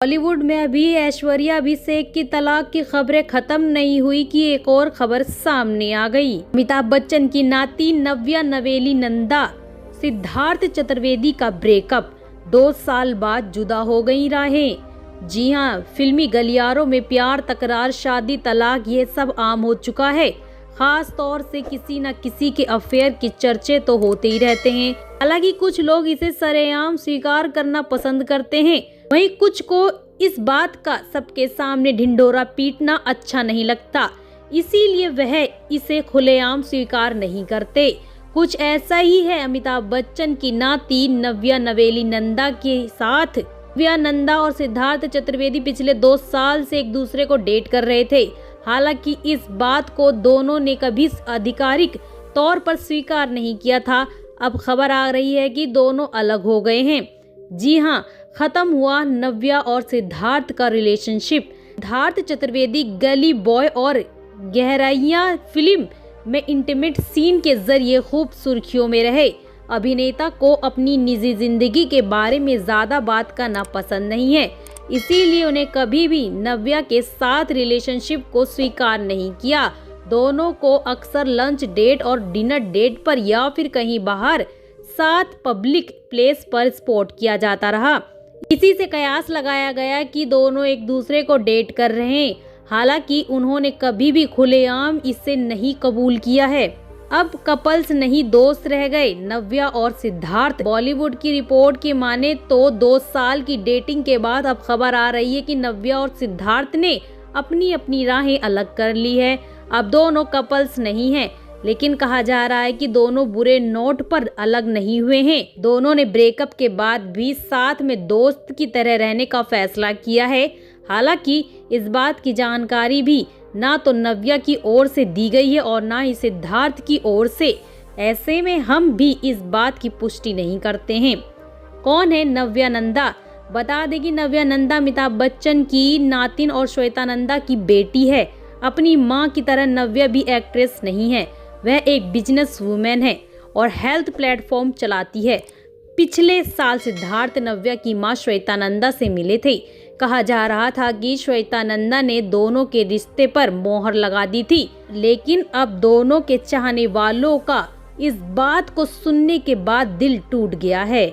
बॉलीवुड में अभी ऐश्वर्या अभिषेक की तलाक की खबरें खत्म नहीं हुई कि एक और खबर सामने आ गई। अमिताभ बच्चन की नाती नव्या नवेली नंदा सिद्धार्थ चतुर्वेदी का ब्रेकअप, 2 साल बाद जुदा हो गई राहें। जी हाँ, फिल्मी गलियारों में प्यार, तकरार, शादी, तलाक ये सब आम हो चुका है। खास तौर से किसी न किसी के अफेयर की चर्चे तो होते ही रहते हैं। हालांकि कुछ लोग इसे सरेआम स्वीकार करना पसंद करते हैं, वहीं कुछ को इस बात का सबके सामने ढिंढोरा पीटना अच्छा नहीं लगता, इसीलिए वह इसे खुलेआम स्वीकार नहीं करते। कुछ ऐसा ही है अमिताभ बच्चन की नाती नव्या नवेली नंदा के साथ। नव्या नंदा और सिद्धार्थ चतुर्वेदी पिछले 2 साल से एक दूसरे को डेट कर रहे थे। हालांकि इस बात को दोनों ने कभी आधिकारिक तौर पर स्वीकार नहीं किया था। अब खबर आ रही है कि दोनों अलग हो गए हैं। जी हाँ, खत्म हुआ नव्या और सिद्धार्थ का रिलेशनशिप। सिद्धार्थ चतुर्वेदी गली बॉय और गहराइयां फिल्म में इंटीमेट सीन के जरिए खूब सुर्खियों में रहे। अभिनेता को अपनी निजी जिंदगी के बारे में ज्यादा बात करना पसंद नहीं है, इसीलिए उन्हें कभी भी नव्या के साथ रिलेशनशिप को स्वीकार नहीं किया। दोनों को अक्सर लंच डेट और डिनर डेट पर या फिर कहीं बाहर साथ पब्लिक प्लेस पर स्पॉट किया जाता रहा। इसी से कयास लगाया गया कि दोनों एक दूसरे को डेट कर रहे हैं। हालांकि उन्होंने कभी भी खुलेआम इसे नहीं कबूल किया है। अब कपल्स नहीं दोस्त रह गए नव्या और सिद्धार्थ। बॉलीवुड की रिपोर्ट की माने तो 2 साल की डेटिंग के बाद अब खबर आ रही है कि नव्या और सिद्धार्थ ने अपनी अपनी राहें अलग कर ली है। अब दोनों कपल्स नहीं हैं, लेकिन कहा जा रहा है कि दोनों बुरे नोट पर अलग नहीं हुए हैं। दोनों ने ब्रेकअप के बाद भी साथ में दोस्त की तरह रहने का फैसला किया है। हालांकि इस बात की जानकारी भी ना तो नव्या की ओर से दी गई है और ना ही सिद्धार्थ की ओर से। ऐसे में हम भी इस बात की पुष्टि नहीं करते हैं। कौन है नव्या नंदा? बता दें कि नव्या नंदा अमिताभ बच्चन की नातिन और श्वेता नंदा की बेटी है। अपनी मां की तरह नव्या भी एक्ट्रेस नहीं है, वह एक बिजनेस वूमेन है और हेल्थ प्लेटफॉर्म चलाती है। पिछले साल सिद्धार्थ नव्या की मां श्वेता नंदा से मिले थे। कहा जा रहा था कि श्वेता नंदा ने दोनों के रिश्ते पर मोहर लगा दी थी, लेकिन अब दोनों के चाहने वालों का इस बात को सुनने के बाद दिल टूट गया है।